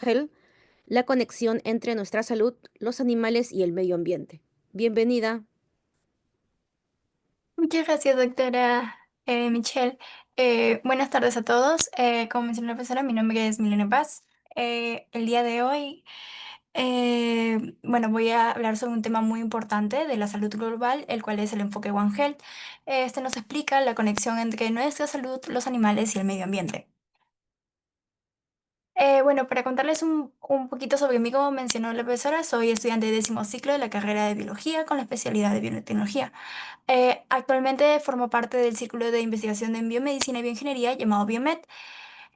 Health, la conexión entre nuestra salud, los animales y el medio ambiente. Bienvenida. Muchas gracias, doctora Michelle. Buenas tardes a todos. Como mencionó la profesora, mi nombre es Milena Paz. El día de hoy, voy a hablar sobre un tema muy importante de la salud global, el cual es el enfoque One Health. Este nos explica la conexión entre nuestra salud, los animales y el medio ambiente. Para contarles un poquito sobre mí, como mencionó la profesora, soy estudiante de décimo ciclo de la carrera de biología con la especialidad de biotecnología. Actualmente formo parte del círculo de investigación en biomedicina y bioingeniería llamado Biomed.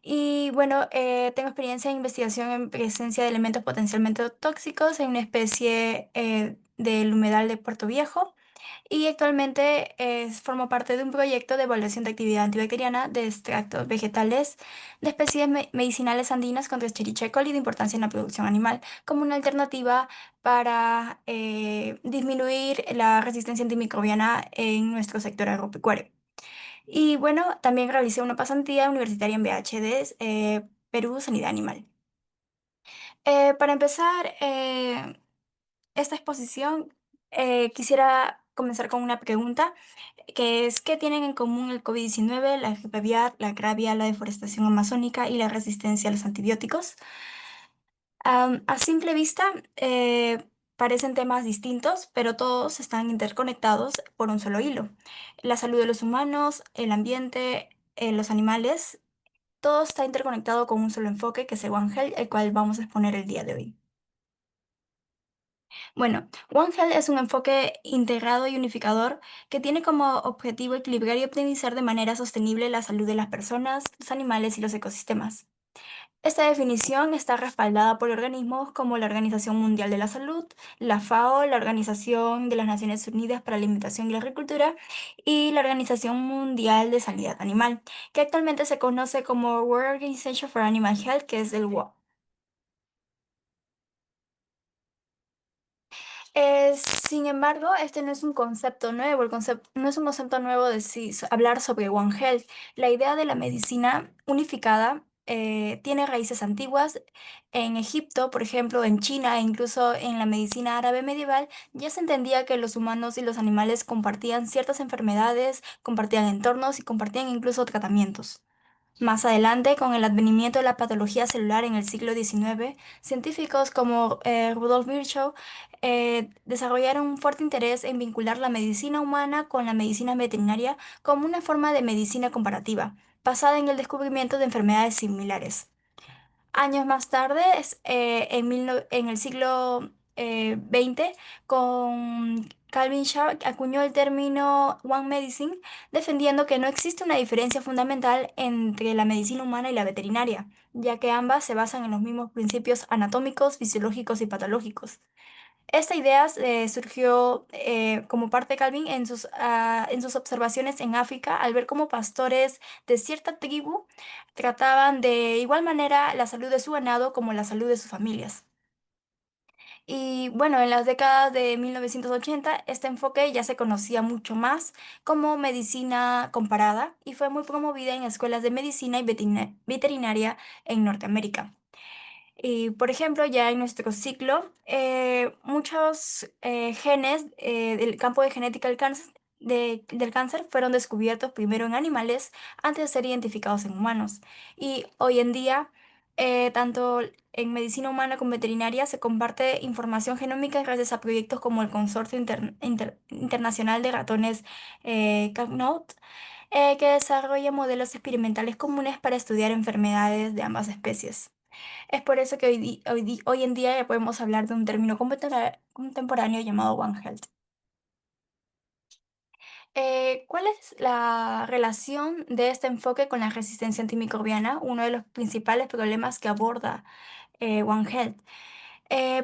Y bueno, tengo experiencia en investigación en presencia de elementos potencialmente tóxicos en una especie del humedal de Puerto Viejo. Y actualmente formo parte de un proyecto de evaluación de actividad antibacteriana de extractos vegetales de especies medicinales andinas contra Escherichia coli de importancia en la producción animal, como una alternativa para disminuir la resistencia antimicrobiana en nuestro sector agropecuario. Y bueno, también realicé una pasantía universitaria en BHD, Perú, Sanidad Animal. Para empezar, esta exposición, quisiera comenzar con una pregunta, que es, ¿qué tienen en común el COVID-19, la gripe aviar, la gravia, la deforestación amazónica y la resistencia a los antibióticos? A simple vista, parecen temas distintos, pero todos están interconectados por un solo hilo. La salud de los humanos, el ambiente, los animales, todo está interconectado con un solo enfoque, que es el One Health, el cual vamos a exponer el día de hoy. Bueno, One Health es un enfoque integrado y unificador que tiene como objetivo equilibrar y optimizar de manera sostenible la salud de las personas, los animales y los ecosistemas. Esta definición está respaldada por organismos como la Organización Mundial de la Salud, la FAO, la Organización de las Naciones Unidas para la Alimentación y la Agricultura y la Organización Mundial de Sanidad Animal, que actualmente se conoce como World Organization for Animal Health, que es el WOAH. Sin embargo, este no es un concepto nuevo, no es un concepto nuevo de hablar sobre One Health. La idea de la medicina unificada tiene raíces antiguas. En Egipto, por ejemplo, en China e incluso en la medicina árabe medieval, ya se entendía que los humanos y los animales compartían ciertas enfermedades, compartían entornos y compartían incluso tratamientos. Más adelante, con el advenimiento de la patología celular en el siglo XIX, científicos como Rudolf Virchow desarrollaron un fuerte interés en vincular la medicina humana con la medicina veterinaria como una forma de medicina comparativa, basada en el descubrimiento de enfermedades similares. Años más tarde, en el siglo XX, con Calvin Sharp acuñó el término One Medicine, defendiendo que no existe una diferencia fundamental entre la medicina humana y la veterinaria, ya que ambas se basan en los mismos principios anatómicos, fisiológicos y patológicos. Esta idea surgió como parte de Calvin en sus observaciones en África al ver cómo pastores de cierta tribu trataban de igual manera la salud de su ganado como la salud de sus familias. Y bueno, en las décadas de 1980 este enfoque ya se conocía mucho más como medicina comparada y fue muy promovida en escuelas de medicina y veterinaria en Norteamérica. Y, por ejemplo, ya en nuestro ciclo, muchos genes del campo de genética del cáncer fueron descubiertos primero en animales antes de ser identificados en humanos. Y hoy en día, tanto en medicina humana como veterinaria, se comparte información genómica gracias a proyectos como el Consorcio Internacional de Ratones CAGNOT, que desarrolla modelos experimentales comunes para estudiar enfermedades de ambas especies. Es por eso que hoy en día ya podemos hablar de un término contemporáneo llamado One Health. ¿Cuál es la relación de este enfoque con la resistencia antimicrobiana? Uno de los principales problemas que aborda One Health.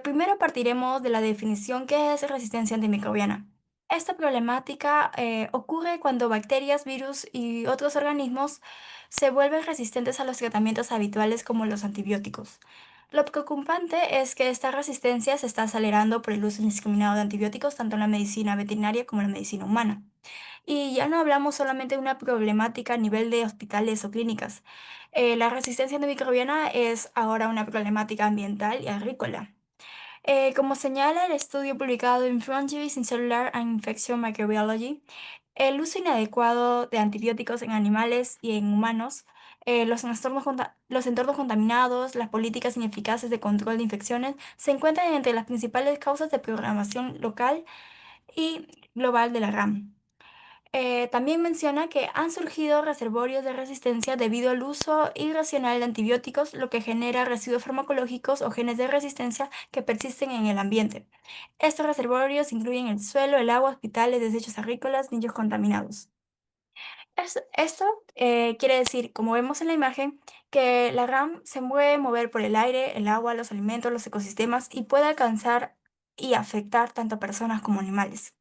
Primero partiremos de la definición que es resistencia antimicrobiana. Esta problemática ocurre cuando bacterias, virus y otros organismos se vuelven resistentes a los tratamientos habituales como los antibióticos. Lo preocupante es que esta resistencia se está acelerando por el uso indiscriminado de antibióticos tanto en la medicina veterinaria como en la medicina humana. Y ya no hablamos solamente de una problemática a nivel de hospitales o clínicas. La resistencia antimicrobiana es ahora una problemática ambiental y agrícola. Como señala el estudio publicado en Frontiers in Cellular and Infection Microbiology, el uso inadecuado de antibióticos en animales y en humanos, los entornos contaminados, las políticas ineficaces de control de infecciones se encuentran entre las principales causas de programación local y global de la RAM. También menciona que han surgido reservorios de resistencia debido al uso irracional de antibióticos, lo que genera residuos farmacológicos o genes de resistencia que persisten en el ambiente. Estos reservorios incluyen el suelo, el agua, hospitales, desechos agrícolas, nichos contaminados. Esto quiere decir, como vemos en la imagen, que la RAM se puede mover por el aire, el agua, los alimentos, los ecosistemas y puede alcanzar y afectar tanto a personas como animales.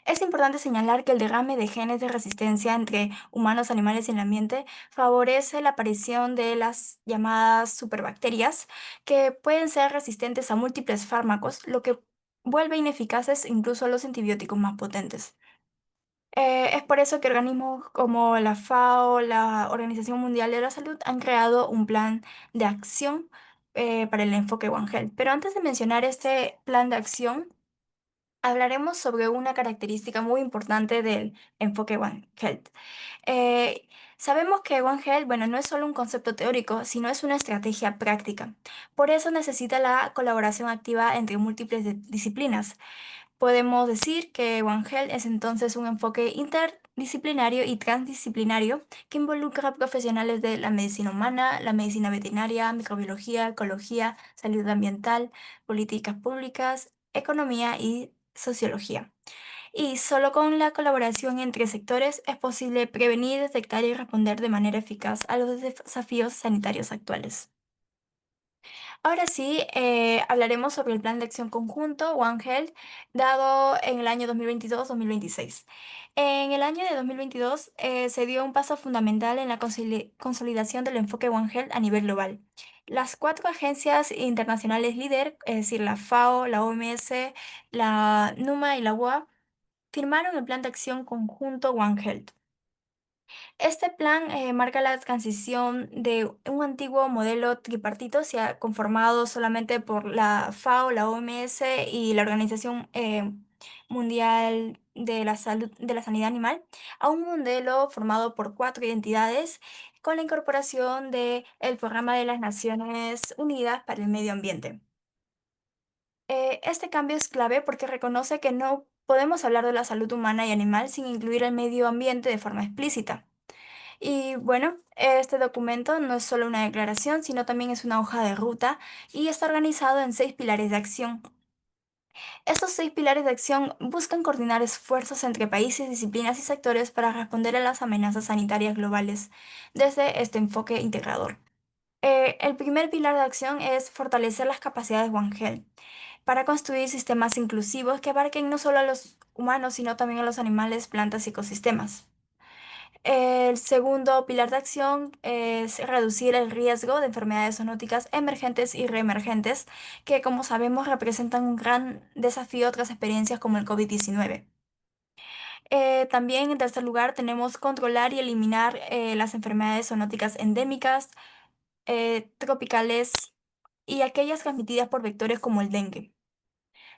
Es importante señalar que el derrame de genes de resistencia entre humanos, animales y el ambiente favorece la aparición de las llamadas superbacterias, que pueden ser resistentes a múltiples fármacos, lo que vuelve ineficaces incluso a los antibióticos más potentes. Es por eso que organismos como la FAO, la Organización Mundial de la Salud, han creado un plan de acción para el enfoque One Health. Pero antes de mencionar este plan de acción, hablaremos sobre una característica muy importante del enfoque One Health. Eh, Sabemos que One Health, bueno, no es solo un concepto teórico, sino es una estrategia práctica. Por eso necesita la colaboración activa entre múltiples disciplinas. Podemos decir que One Health es entonces un enfoque interdisciplinario y transdisciplinario que involucra profesionales de la medicina humana, la medicina veterinaria, microbiología, ecología, salud ambiental, políticas públicas, economía y sociología. Y solo con la colaboración entre sectores es posible prevenir, detectar y responder de manera eficaz a los desafíos sanitarios actuales. Ahora sí, hablaremos sobre el Plan de Acción Conjunto One Health dado en el año 2022-2026. En el año de 2022 se dio un paso fundamental en la consolidación del enfoque One Health a nivel global. Las cuatro agencias internacionales líder, es decir, la FAO, la OMS, la NUMA y la UA, firmaron el Plan de Acción Conjunto One Health. Este plan marca la transición de un antiguo modelo tripartito, conformado solamente por la FAO, la OMS y la Organización Mundial de la Salud, de la Sanidad Animal, a un modelo formado por cuatro entidades con la incorporación del Programa de las Naciones Unidas para el Medio Ambiente. Este cambio es clave porque reconoce que no podemos hablar de la salud humana y animal sin incluir el medio ambiente de forma explícita. Y bueno, este documento no es solo una declaración, sino también es una hoja de ruta y está organizado en 6 pilares de acción. Estos 6 pilares de acción buscan coordinar esfuerzos entre países, disciplinas y sectores para responder a las amenazas sanitarias globales desde este enfoque integrador. El primer pilar de acción es fortalecer las capacidades One Health para construir sistemas inclusivos que abarquen no solo a los humanos, sino también a los animales, plantas y ecosistemas. El segundo pilar de acción es reducir el riesgo de enfermedades zoonóticas emergentes y reemergentes, que como sabemos representan un gran desafío tras experiencias como el COVID-19. También en tercer lugar tenemos controlar y eliminar las enfermedades zoonóticas endémicas, tropicales y aquellas transmitidas por vectores como el dengue.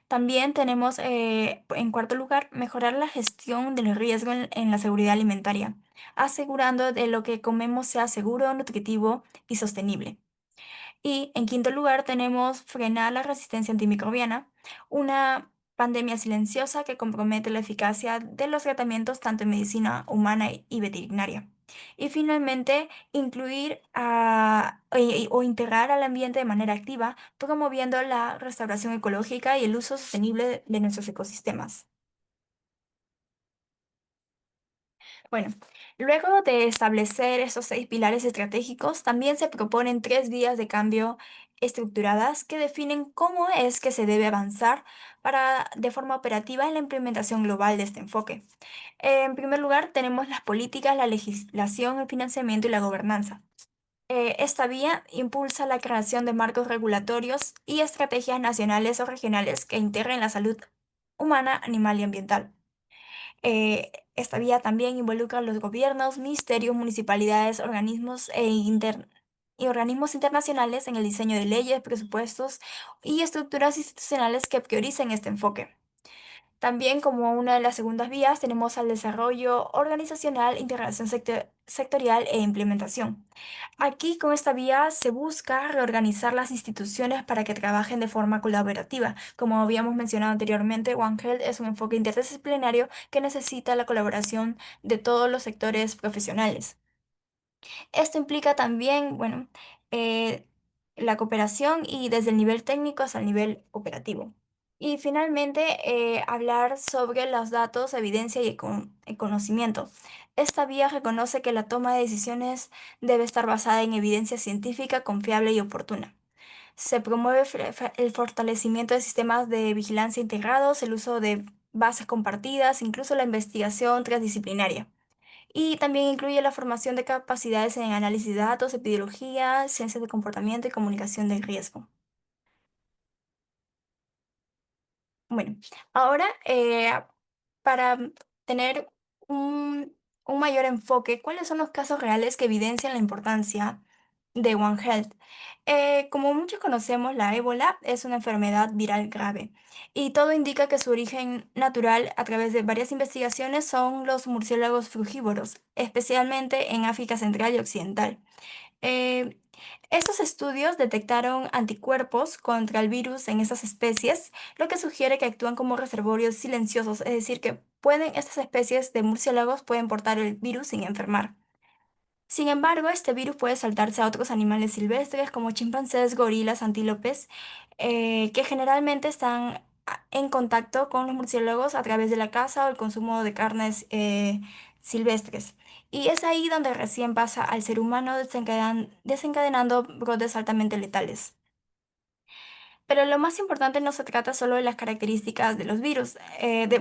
También tenemos, en cuarto lugar, mejorar la gestión del riesgo en la seguridad alimentaria, asegurando de lo que comemos sea seguro, nutritivo y sostenible. Y en quinto lugar, tenemos frenar la resistencia antimicrobiana, una pandemia silenciosa que compromete la eficacia de los tratamientos tanto en medicina humana y veterinaria. Y finalmente, incluir o integrar al ambiente de manera activa, promoviendo la restauración ecológica y el uso sostenible de nuestros ecosistemas. Bueno, luego de establecer esos 6 pilares estratégicos, también se proponen 3 vías de cambio estructuradas que definen cómo es que se debe avanzar de forma operativa en la implementación global de este enfoque. En primer lugar, tenemos las políticas, la legislación, el financiamiento y la gobernanza. Esta vía impulsa la creación de marcos regulatorios y estrategias nacionales o regionales que integren la salud humana, animal y ambiental. Esta vía también involucra a los gobiernos, ministerios, municipalidades, y organismos internacionales en el diseño de leyes, presupuestos y estructuras institucionales que prioricen este enfoque. También como una de las segundas vías tenemos al desarrollo organizacional, integración sectorial e implementación. Aquí con esta vía se busca reorganizar las instituciones para que trabajen de forma colaborativa. Como habíamos mencionado anteriormente, One Health es un enfoque interdisciplinario que necesita la colaboración de todos los sectores profesionales. Esto implica también, bueno, eh, la cooperación y desde el nivel técnico hasta el nivel operativo. Y finalmente, hablar sobre los datos, evidencia y conocimiento. Esta vía reconoce que la toma de decisiones debe estar basada en evidencia científica confiable y oportuna. Se promueve el fortalecimiento de sistemas de vigilancia integrados, el uso de bases compartidas, incluso la investigación transdisciplinaria. Y también incluye la formación de capacidades en análisis de datos, epidemiología, ciencias de comportamiento y comunicación del riesgo. Bueno, ahora para tener un mayor enfoque, ¿cuáles son los casos reales que evidencian la importancia de One Health? Como muchos conocemos, la ébola es una enfermedad viral grave y todo indica que su origen natural a través de varias investigaciones son los murciélagos frugívoros, especialmente en África Central y Occidental. Eh, Estos estudios detectaron anticuerpos contra el virus en esas especies, lo que sugiere que actúan como reservorios silenciosos, es decir, que estas especies de murciélagos pueden portar el virus sin enfermar. Sin embargo, este virus puede saltarse a otros animales silvestres como chimpancés, gorilas, antílopes, que generalmente están en contacto con los murciélagos a través de la caza o el consumo de carnes silvestres. Y es ahí donde recién pasa al ser humano desencadenando brotes altamente letales. Pero lo más importante no se trata solo de las características de los virus,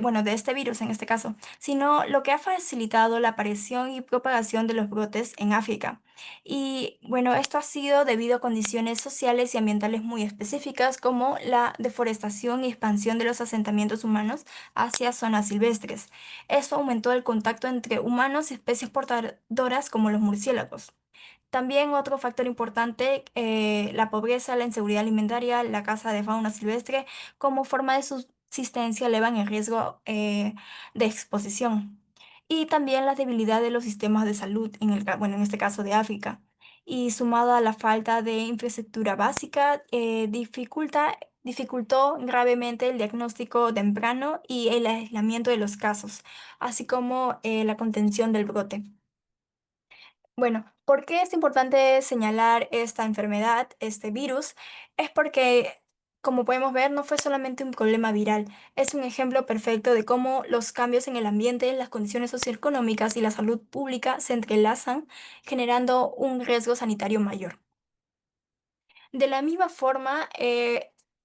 bueno, de este virus en este caso, sino lo que ha facilitado la aparición y propagación de los brotes en África. Y bueno, esto ha sido debido a condiciones sociales y ambientales muy específicas como la deforestación y expansión de los asentamientos humanos hacia zonas silvestres. Eso aumentó el contacto entre humanos y especies portadoras como los murciélagos. También otro factor importante, la pobreza, la inseguridad alimentaria, la caza de fauna silvestre como forma de subsistencia elevan el riesgo de exposición. Y también la debilidad de los sistemas de salud, bueno, en este caso de África. Y sumado a la falta de infraestructura básica, dificultó gravemente el diagnóstico temprano y el aislamiento de los casos, así como la contención del brote. Bueno, ¿por qué es importante señalar esta enfermedad, este virus? Es porque, como podemos ver, no fue solamente un problema viral, es un ejemplo perfecto de cómo los cambios en el ambiente, las condiciones socioeconómicas y la salud pública se entrelazan, generando un riesgo sanitario mayor. De la misma forma,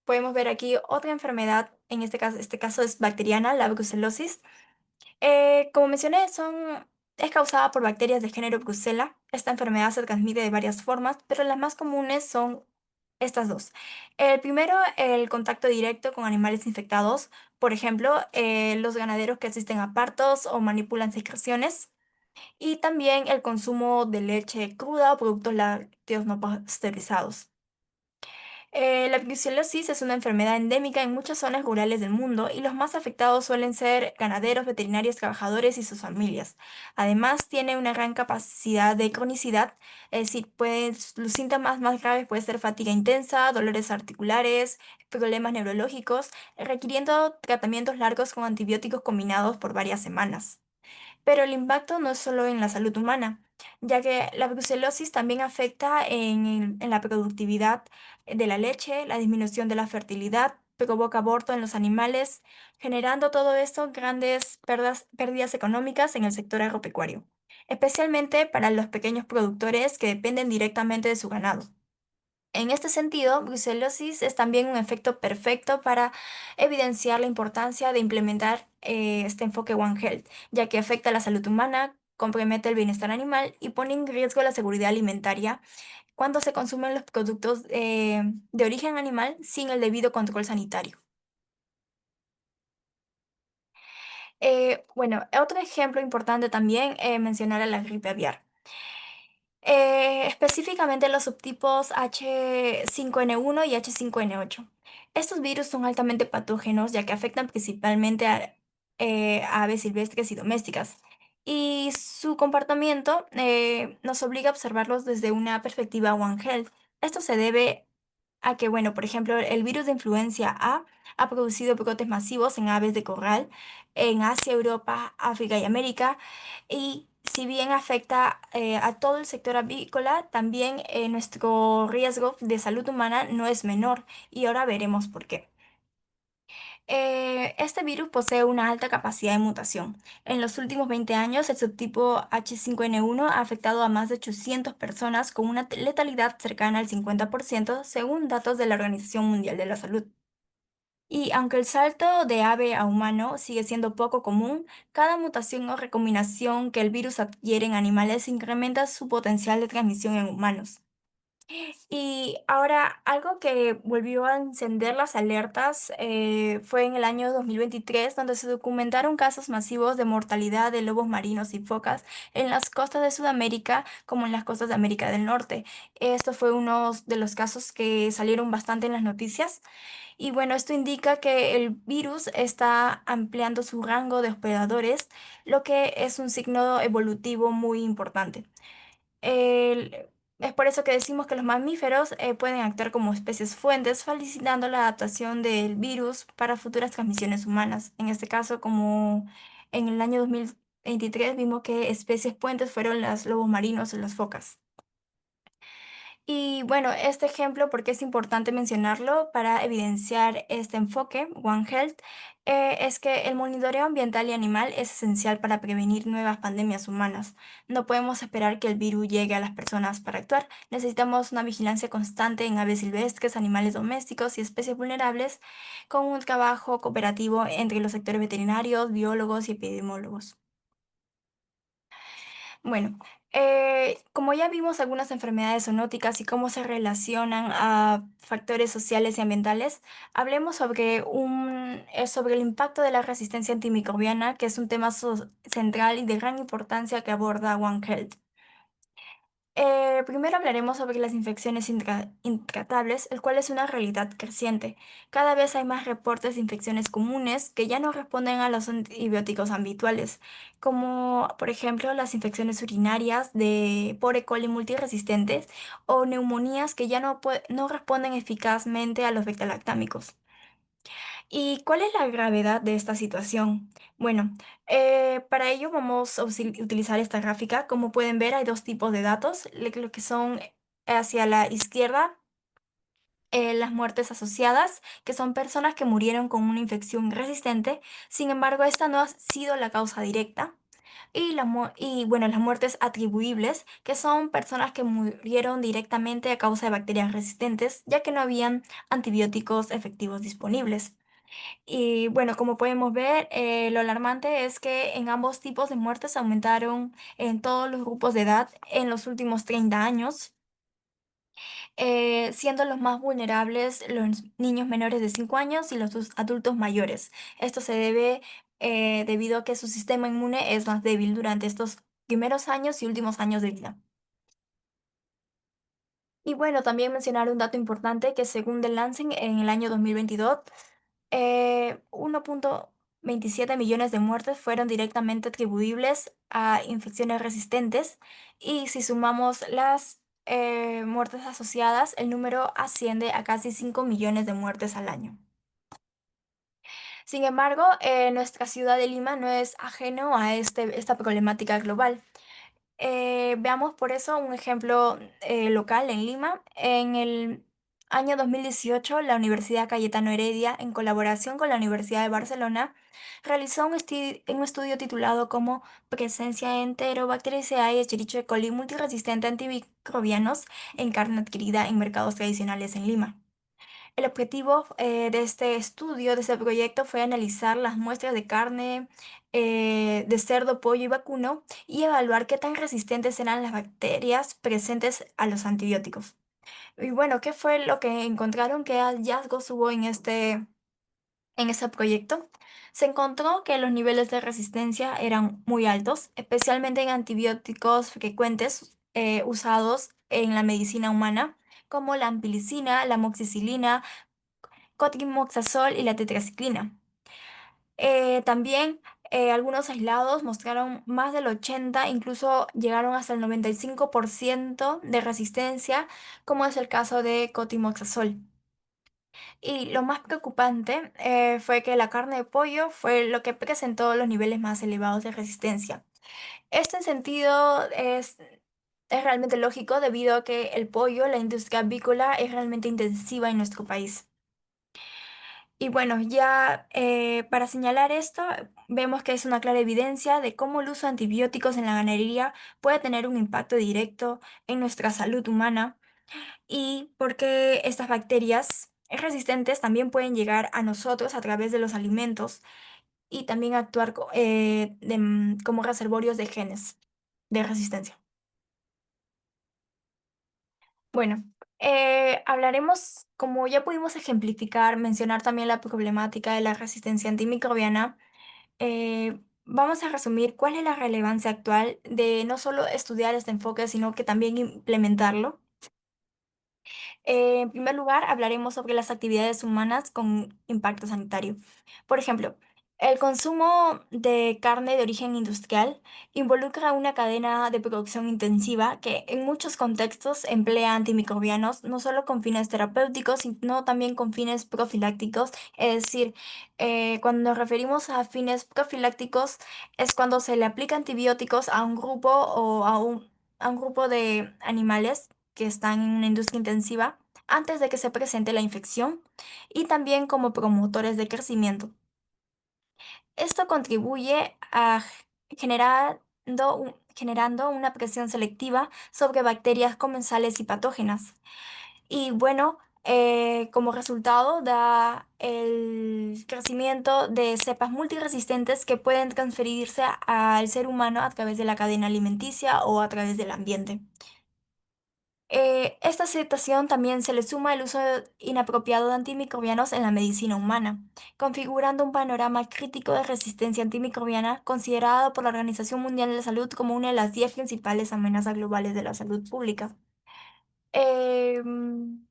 podemos ver aquí otra enfermedad, en este caso es bacteriana, la brucelosis. Como mencioné, es causada por bacterias de género Brucella. Esta enfermedad se transmite de varias formas, pero las más comunes son estas dos. El primero, el contacto directo con animales infectados, por ejemplo, los ganaderos que asisten a partos o manipulan secreciones, y también el consumo de leche cruda o productos lácteos no pasteurizados. La brucelosis es una enfermedad endémica en muchas zonas rurales del mundo y los más afectados suelen ser ganaderos, veterinarios, trabajadores y sus familias. Además, tiene una gran capacidad de cronicidad, es decir, los síntomas más graves pueden ser fatiga intensa, dolores articulares, problemas neurológicos, requiriendo tratamientos largos con antibióticos combinados por varias semanas. Pero el impacto no es solo en la salud humana, ya que la brucelosis también afecta en la productividad de la leche, la disminución de la fertilidad, provoca aborto en los animales, generando todo esto grandes pérdidas económicas en el sector agropecuario, especialmente para los pequeños productores que dependen directamente de su ganado. En este sentido, brucelosis es también un efecto perfecto para evidenciar la importancia de implementar este enfoque One Health, ya que afecta a la salud humana, compromete el bienestar animal y pone en riesgo la seguridad alimentaria cuando se consumen los productos de origen animal sin el debido control sanitario. Bueno, otro ejemplo importante también mencionar a la gripe aviar. Específicamente los subtipos H5N1 y H5N8. Estos virus son altamente patógenos ya que afectan principalmente a aves silvestres y domésticas. Y su comportamiento nos obliga a observarlos desde una perspectiva One Health. Esto se debe a que, bueno, por ejemplo, el virus de influencia A ha producido brotes masivos en aves de corral en Asia, Europa, África y América. Y si bien afecta a todo el sector avícola, también nuestro riesgo de salud humana no es menor. Y ahora veremos por qué. Este virus posee una alta capacidad de mutación. En los últimos 20 años, el subtipo H5N1 ha afectado a más de 800 personas con una letalidad cercana al 50%, según datos de la Organización Mundial de la Salud. Y aunque el salto de ave a humano sigue siendo poco común, cada mutación o recombinación que el virus adquiere en animales incrementa su potencial de transmisión en humanos. Y ahora, algo que volvió a encender las alertas fue en el año 2023, donde se documentaron casos masivos de mortalidad de lobos marinos y focas en las costas de Sudamérica como en las costas de América del Norte. Esto fue uno de los casos que salieron bastante en las noticias. Y bueno, esto indica que el virus está ampliando su rango de hospedadores, lo que es un signo evolutivo muy importante. El- es por eso que decimos que los mamíferos pueden actuar como especies fuentes, facilitando la adaptación del virus para futuras transmisiones humanas. En este caso, como en el año 2023 vimos que especies puentes fueron los lobos marinos y las focas. Y bueno, este ejemplo, porque es importante mencionarlo para evidenciar este enfoque, One Health, es que el monitoreo ambiental y animal es esencial para prevenir nuevas pandemias humanas. No podemos esperar que el virus llegue a las personas para actuar. Necesitamos una vigilancia constante en aves silvestres, animales domésticos y especies vulnerables, con un trabajo cooperativo entre los sectores veterinarios, biólogos y epidemiólogos. Bueno, como ya vimos algunas enfermedades zoonóticas y cómo se relacionan a factores sociales y ambientales, hablemos sobre el impacto de la resistencia antimicrobiana, que es un tema central y de gran importancia que aborda One Health. Primero hablaremos sobre las infecciones intratables, el cual es una realidad creciente. Cada vez hay más reportes de infecciones comunes que ya no responden a los antibióticos habituales, como por ejemplo las infecciones urinarias por E. coli multiresistentes o neumonías que ya no responden eficazmente a los beta-lactámicos. ¿Y cuál es la gravedad de esta situación? Bueno, para ello vamos a utilizar esta gráfica. Como pueden ver, hay dos tipos de datos, lo que son hacia la izquierda, las muertes asociadas, que son personas que murieron con una infección resistente. Sin embargo, esta no ha sido la causa directa. Y bueno, las muertes atribuibles, que son personas que murieron directamente a causa de bacterias resistentes, ya que no habían antibióticos efectivos disponibles. Y bueno, como podemos ver, lo alarmante es que en ambos tipos de muertes aumentaron en todos los grupos de edad en los últimos 30 años, siendo los más vulnerables los niños menores de 5 años y los adultos mayores. Esto se debe debido a que su sistema inmune es más débil durante estos primeros años y últimos años de vida. Y bueno, también mencionar un dato importante que según The Lancet en el año 2022, 1,27 millones de muertes fueron directamente atribuibles a infecciones resistentes y si sumamos las muertes asociadas, el número asciende a casi 5 millones de muertes al año. Sin embargo, nuestra ciudad de Lima no es ajeno a esta problemática global. Veamos por eso un ejemplo local en Lima. En el año 2018, la Universidad Cayetano Heredia, en colaboración con la Universidad de Barcelona, realizó un estudio titulado como Presencia Enterobacteriaceae y Escherichia coli multiresistente a antimicrobianos en carne adquirida en mercados tradicionales en Lima. El objetivo de este estudio, de este proyecto, fue analizar las muestras de carne de cerdo, pollo y vacuno y evaluar qué tan resistentes eran las bacterias presentes a los antibióticos. Y bueno, ¿qué fue lo que encontraron? ¿Qué hallazgos hubo en ese proyecto? Se encontró que los niveles de resistencia eran muy altos, especialmente en antibióticos frecuentes usados en la medicina humana, como la ampicilina, la amoxicilina, cotrimoxazol y la tetraciclina. También algunos aislados mostraron más del 80, incluso llegaron hasta el 95% de resistencia, como es el caso de cotrimoxazol. Y lo más preocupante fue que la carne de pollo fue lo que presentó los niveles más elevados de resistencia. Este sentido es realmente lógico debido a que el pollo, la industria avícola, es realmente intensiva en nuestro país. Y bueno, ya para señalar esto, vemos que es una clara evidencia de cómo el uso de antibióticos en la ganadería puede tener un impacto directo en nuestra salud humana y porque estas bacterias resistentes también pueden llegar a nosotros a través de los alimentos y también actuar como reservorios de genes de resistencia. Bueno, hablaremos, como ya pudimos ejemplificar, mencionar también la problemática de la resistencia antimicrobiana. Vamos a resumir cuál es la relevancia actual de no solo estudiar este enfoque, sino que también implementarlo. En primer lugar, hablaremos sobre las actividades humanas con impacto sanitario. Por ejemplo, el consumo de carne de origen industrial involucra una cadena de producción intensiva que en muchos contextos emplea antimicrobianos, no solo con fines terapéuticos, sino también con fines profilácticos. Es decir, cuando nos referimos a fines profilácticos, es cuando se le aplica antibióticos a un grupo o a un grupo de animales que están en una industria intensiva antes de que se presente la infección y también como promotores de crecimiento. Esto contribuye a generando una presión selectiva sobre bacterias comensales y patógenas. Y bueno, como resultado da el crecimiento de cepas multiresistentes que pueden transferirse al ser humano a través de la cadena alimenticia o a través del ambiente. Esta situación también se le suma el uso inapropiado de antimicrobianos en la medicina humana, configurando un panorama crítico de resistencia antimicrobiana considerado por la Organización Mundial de la Salud como una de las 10 principales amenazas globales de la salud pública. Em,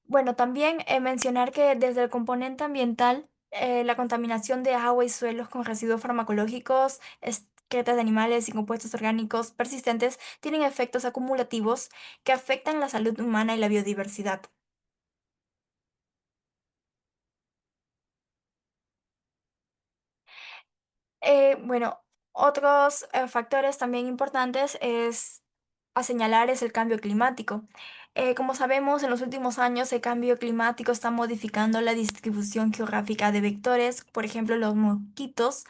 bueno, también mencionar que desde el componente ambiental, la contaminación de agua y suelos con residuos farmacológicos, excretas de animales y compuestos orgánicos persistentes tienen efectos acumulativos que afectan la salud humana y la biodiversidad. Bueno, otros factores también importantes a señalar es el cambio climático. Como sabemos, en los últimos años el cambio climático está modificando la distribución geográfica de vectores, por ejemplo, los mosquitos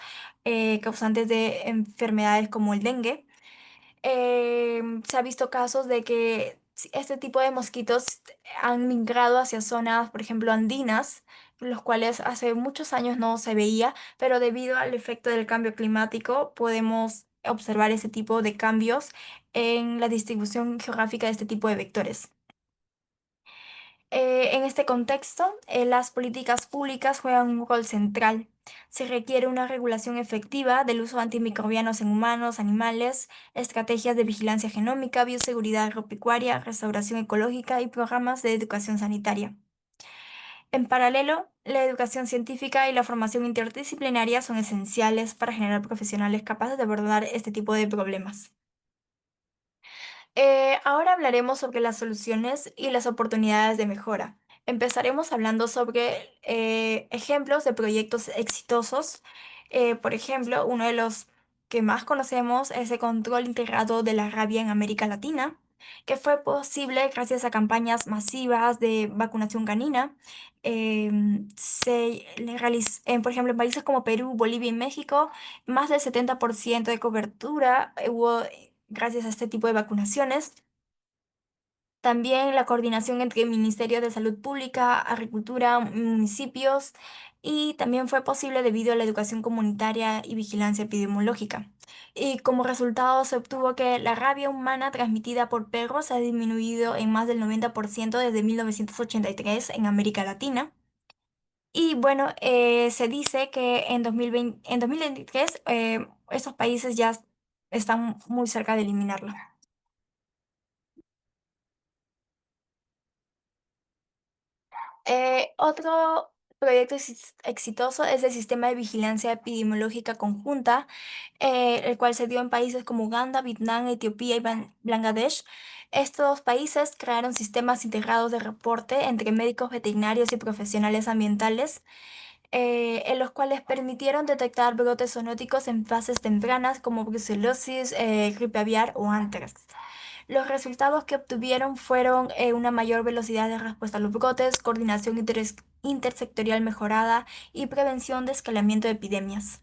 causantes de enfermedades como el dengue. Se ha visto casos de que este tipo de mosquitos han migrado hacia zonas, por ejemplo, andinas, los cuales hace muchos años no se veía, pero debido al efecto del cambio climático podemos observar ese tipo de cambios en la distribución geográfica de este tipo de vectores. En este contexto, las políticas públicas juegan un rol central. Se requiere una regulación efectiva del uso de antimicrobianos en humanos, animales, estrategias de vigilancia genómica, bioseguridad agropecuaria, restauración ecológica y programas de educación sanitaria. En paralelo, la educación científica y la formación interdisciplinaria son esenciales para generar profesionales capaces de abordar este tipo de problemas. Ahora hablaremos sobre las soluciones y las oportunidades de mejora. Empezaremos hablando sobre ejemplos de proyectos exitosos. Por ejemplo, uno de los que más conocemos es el control integrado de la rabia en América Latina, que fue posible gracias a campañas masivas de vacunación canina. Por ejemplo, en países como Perú, Bolivia y México, más del 70% de cobertura hubo gracias a este tipo de vacunaciones. También la coordinación entre Ministerios de Salud Pública, Agricultura, municipios y también fue posible debido a la educación comunitaria y vigilancia epidemiológica. Y como resultado se obtuvo que la rabia humana transmitida por perros ha disminuido en más del 90% desde 1983 en América Latina. Y bueno, se dice que en 2020, en 2023 estos países ya están muy cerca de eliminarla. Otro proyecto exitoso es el Sistema de Vigilancia Epidemiológica Conjunta, el cual se dio en países como Uganda, Vietnam, Etiopía y Bangladesh. Estos países crearon sistemas integrados de reporte entre médicos veterinarios y profesionales ambientales, en los cuales permitieron detectar brotes zoonóticos en fases tempranas como brucelosis, gripe aviar o anthrax. Los resultados que obtuvieron fueron una mayor velocidad de respuesta a los brotes, coordinación intersectorial mejorada y prevención de escalamiento de epidemias.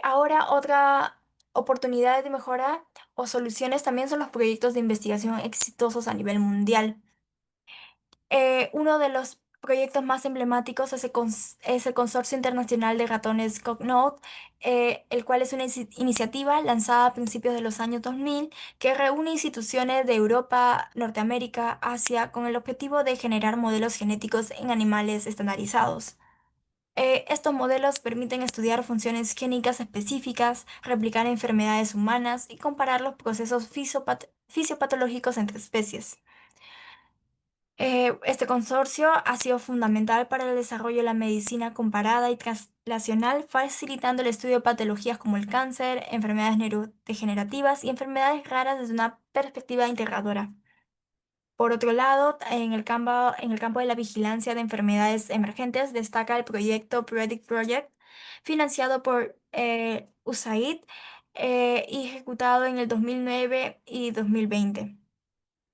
Ahora, otra oportunidad de mejora o soluciones también son los proyectos de investigación exitosos a nivel mundial. Uno de los proyectos más emblemáticos es el Consorcio Internacional de Ratones Cognode, el cual es una iniciativa lanzada a principios de los años 2000 que reúne instituciones de Europa, Norteamérica, Asia, con el objetivo de generar modelos genéticos en animales estandarizados. Estos modelos permiten estudiar funciones génicas específicas, replicar enfermedades humanas y comparar los procesos fisiopatológicos entre especies. Este consorcio ha sido fundamental para el desarrollo de la medicina comparada y translacional, facilitando el estudio de patologías como el cáncer, enfermedades neurodegenerativas y enfermedades raras desde una perspectiva integradora. Por otro lado, en el campo de la vigilancia de enfermedades emergentes, destaca el proyecto Predict Project, financiado por USAID y ejecutado en el 2009 y 2020.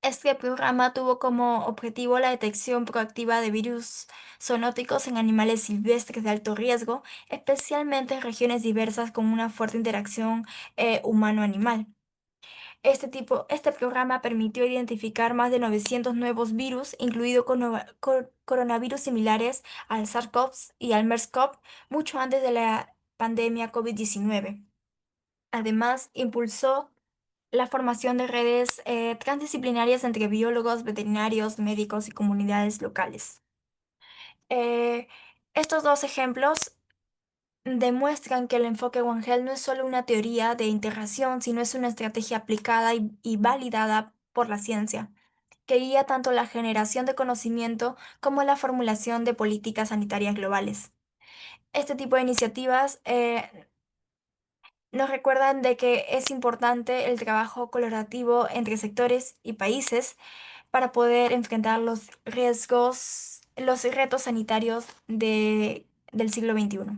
Este programa tuvo como objetivo la detección proactiva de virus zoonóticos en animales silvestres de alto riesgo, especialmente en regiones diversas con una fuerte interacción humano-animal. Este programa permitió identificar más de 900 nuevos virus, incluidos coronavirus similares al SARS-CoV y al MERS-CoV, mucho antes de la pandemia COVID-19. Además, impulsó la formación de redes transdisciplinarias entre biólogos, veterinarios, médicos y comunidades locales. Eh, Estos dos ejemplos demuestran que el enfoque One Health no es solo una teoría de integración, sino es una estrategia aplicada y validada por la ciencia, que guía tanto la generación de conocimiento como la formulación de políticas sanitarias globales. Este tipo de iniciativas nos recuerdan de que es importante el trabajo colaborativo entre sectores y países para poder enfrentar los riesgos, los retos sanitarios del siglo XXI.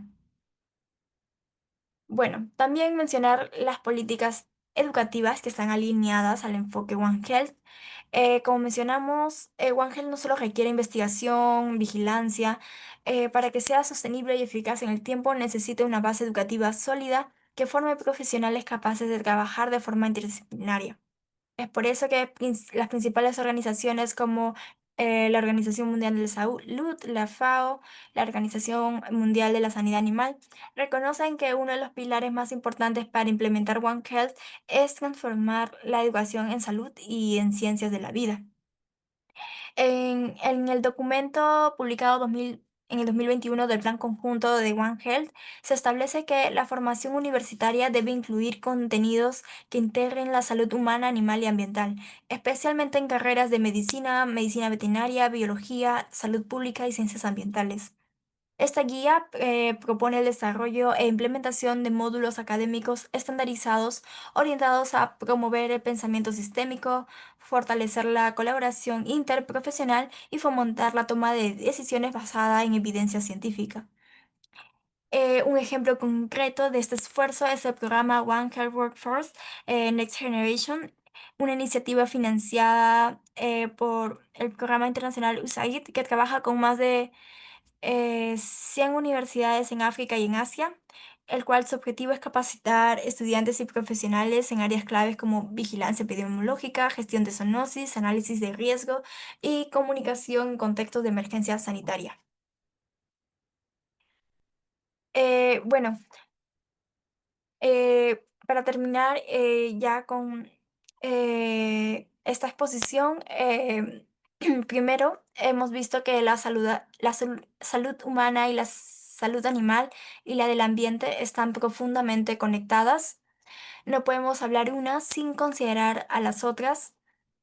Bueno, también mencionar las políticas educativas que están alineadas al enfoque One Health. Como mencionamos, One Health no solo requiere investigación, vigilancia, para que sea sostenible y eficaz en el tiempo, necesita una base educativa sólida que forme profesionales capaces de trabajar de forma interdisciplinaria. Es por eso que las principales organizaciones como la Organización Mundial de la Salud, la FAO, la Organización Mundial de la Sanidad Animal, reconocen que uno de los pilares más importantes para implementar One Health es transformar la educación en salud y en ciencias de la vida. En el documento publicado en el 2021 del Plan Conjunto de One Health, se establece que la formación universitaria debe incluir contenidos que integren la salud humana, animal y ambiental, especialmente en carreras de medicina, medicina veterinaria, biología, salud pública y ciencias ambientales. Esta guía propone el desarrollo e implementación de módulos académicos estandarizados orientados a promover el pensamiento sistémico, fortalecer la colaboración interprofesional y fomentar la toma de decisiones basada en evidencia científica. Un ejemplo concreto de este esfuerzo es el programa One Health Workforce Next Generation, una iniciativa financiada por el programa internacional USAID que trabaja con más de 100 universidades en África y en Asia. el cual su objetivo es capacitar estudiantes y profesionales en áreas claves como vigilancia epidemiológica, gestión de zoonosis, análisis de riesgo y comunicación en contextos de emergencia sanitaria. Bueno, para terminar ya con esta exposición, primero hemos visto que salud humana y la salud animal y la del ambiente están profundamente conectadas. No podemos hablar una sin considerar a las otras.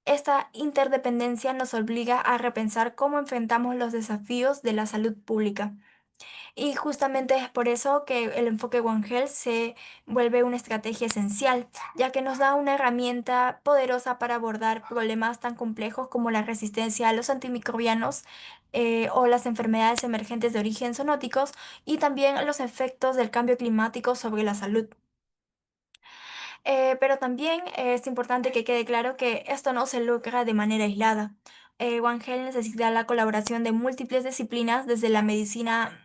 Esta interdependencia nos obliga a repensar cómo enfrentamos los desafíos de la salud pública. Y justamente es por eso que el enfoque One Health se vuelve una estrategia esencial, ya que nos da una herramienta poderosa para abordar problemas tan complejos como la resistencia a los antimicrobianos o las enfermedades emergentes de origen zoonóticos y también los efectos del cambio climático sobre la salud. Pero también es importante que quede claro que esto no se logra de manera aislada. One Health necesita la colaboración de múltiples disciplinas, la medicina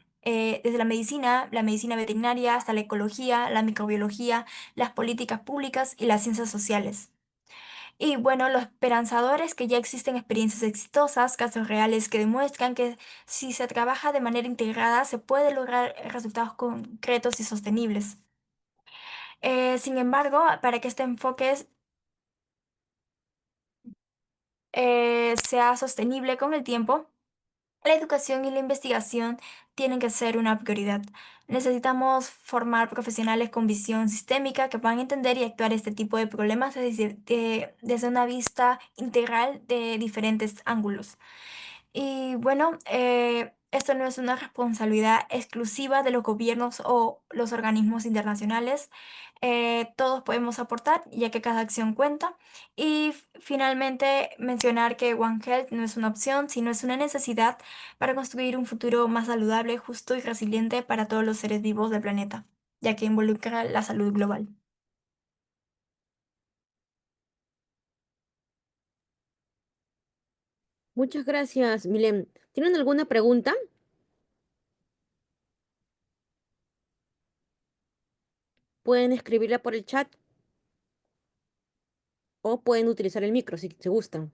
veterinaria, hasta la ecología, la microbiología, las políticas públicas y las ciencias sociales. Y bueno, lo esperanzador es que ya existen experiencias exitosas, casos reales que demuestran que si se trabaja de manera integrada se puede lograr resultados concretos y sostenibles. Sin embargo, para que este enfoque sea sostenible con el tiempo, la educación y la investigación tienen que ser una prioridad. Necesitamos formar profesionales con visión sistémica que puedan entender y actuar este tipo de problemas desde una vista integral de diferentes ángulos. Y bueno, esto no es una responsabilidad exclusiva de los gobiernos o los organismos internacionales. Todos podemos aportar, ya que cada acción cuenta. Y finalmente, mencionar que One Health no es una opción, sino es una necesidad para construir un futuro más saludable, justo y resiliente para todos los seres vivos del planeta, ya que involucra la salud global. Muchas gracias, Milen. ¿Tienen alguna pregunta? Pueden escribirla por el chat o pueden utilizar el micro si gustan.